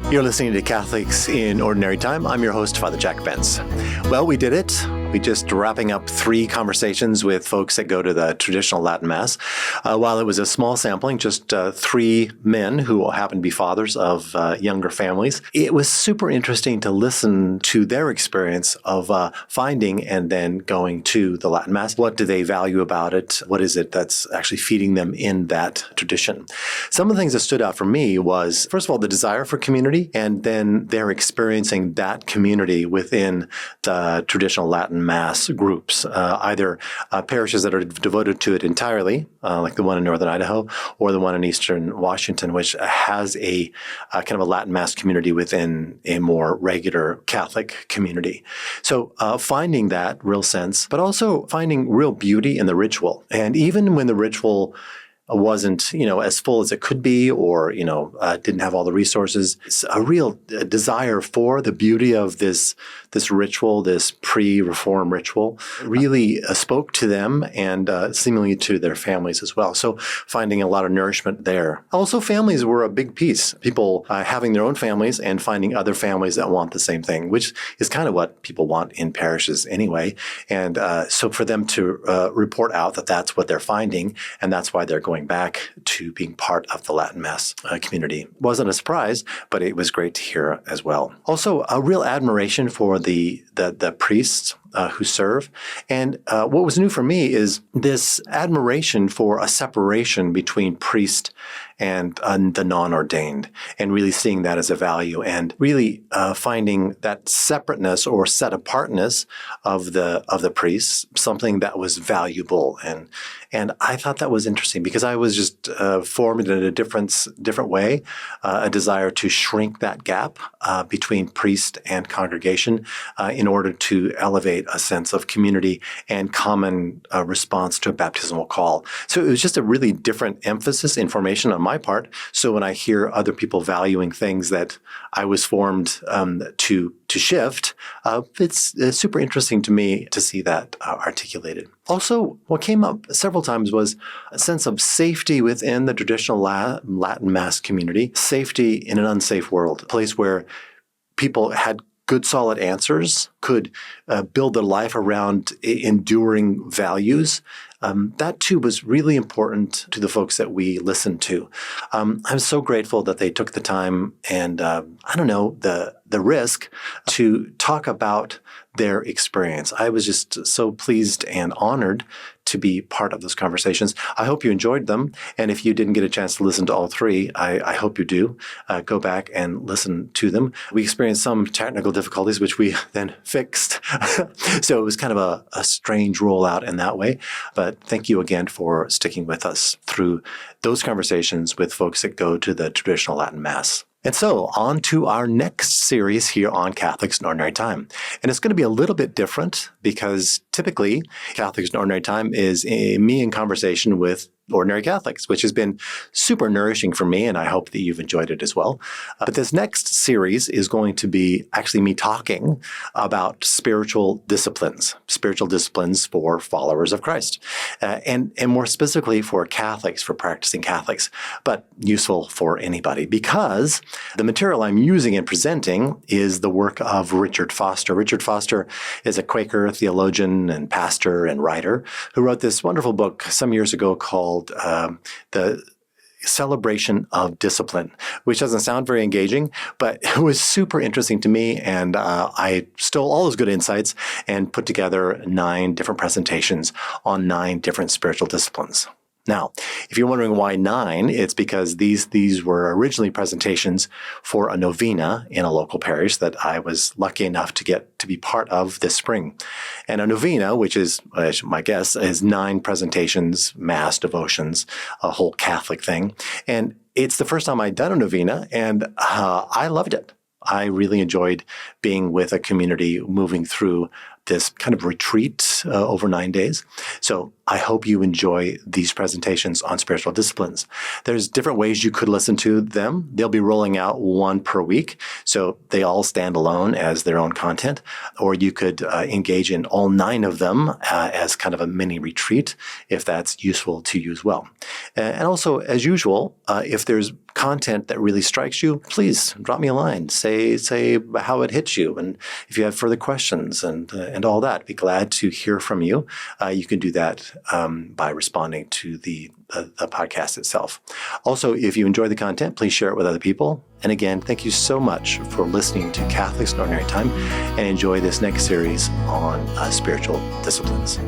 You're listening to Catholics in Ordinary Time. I'm your host, Father Jack Bentz. Well, we did it. We just wrapping up 3 conversations with folks that go to the traditional Latin Mass. While it was a small sampling, just 3 men who happen to be fathers of younger families, it was super interesting to listen to their experience of finding and then going to the Latin Mass. What do they value about it? What is it that's actually feeding them in that tradition? Some of the things that stood out for me was, first of all, the desire for community, and then they're experiencing that community within the traditional Latin Mass groups, either parishes that are devoted to it entirely, like the one in northern Idaho, or the one in eastern Washington, which has a kind of a Latin Mass community within a more regular Catholic community. So finding that real sense, but also finding real beauty in the ritual. And even when the ritual wasn't, as full as it could be, or, didn't have all the resources, it's a real desire for the beauty of this ritual, this pre-reform ritual, really spoke to them and seemingly to their families as well. So finding a lot of nourishment there. Also, families were a big piece. People having their own families and finding other families that want the same thing, which is kind of what people want in parishes anyway. And so for them to report out that that's what they're finding, and that's why they're going back to being part of the Latin Mass community. Wasn't a surprise, but it was great to hear as well. Also, a real admiration for the priests who serve. And what was new for me is this admiration for a separation between priest and the non-ordained, and really seeing that as a value, and really finding that separateness or set apartness of the priests something that was valuable. And I thought that was interesting because I was just formed in a different way, a desire to shrink that gap between priest and congregation in order to elevate a sense of community and common response to a baptismal call. So it was just a really different emphasis, information on my part. So when I hear other people valuing things that I was formed to shift, it's super interesting to me to see that articulated. Also, what came up several times was a sense of safety within the traditional Latin Mass community, safety in an unsafe world, a place where people had good, solid answers, could build their life around enduring values. That too was really important to the folks that we listened to. I'm so grateful that they took the time and, the risk to talk about their experience. I was just so pleased and honored to be part of those conversations. I hope you enjoyed them. And if you didn't get a chance to listen to all 3, I hope you do. Go back and listen to them. We experienced some technical difficulties, which we then fixed. So it was kind of a strange rollout in that way. But thank you again for sticking with us through those conversations with folks that go to the traditional Latin Mass. And so on to our next series here on Catholics in Ordinary Time. And it's going to be a little bit different because typically Catholics in Ordinary Time is me in conversation with ordinary Catholics, which has been super nourishing for me, and I hope that you've enjoyed it as well. But this next series is going to be actually me talking about spiritual disciplines for followers of Christ, and more specifically for Catholics, for practicing Catholics, but useful for anybody because the material I'm using and presenting is the work of Richard Foster. Richard Foster is a Quaker theologian and pastor and writer who wrote this wonderful book some years ago called The Celebration of Discipline, which doesn't sound very engaging, but it was super interesting to me. And I stole all those good insights and put together 9 different presentations on 9 different spiritual disciplines. Now, if you're wondering why 9, it's because these were originally presentations for a novena in a local parish that I was lucky enough to get to be part of this spring. And a novena, which is, my guess, is 9 presentations, mass, devotions, a whole Catholic thing. And it's the first time I'd done a novena, and I loved it. I really enjoyed being with a community moving through this kind of retreat over 9 days. So I hope you enjoy these presentations on spiritual disciplines. There's different ways you could listen to them. They'll be rolling out 1 per week, so they all stand alone as their own content, or you could engage in all 9 of them as kind of a mini retreat, if that's useful to you as well. And also, as usual, if there's content that really strikes you, please drop me a line. Say how it hits you, and if you have further questions and all that, I'd be glad to hear from you. You can do that by responding to the podcast itself. Also, if you enjoy the content, please share it with other people. And again, thank you so much for listening to Catholics in Ordinary Time, and enjoy this next series on spiritual disciplines.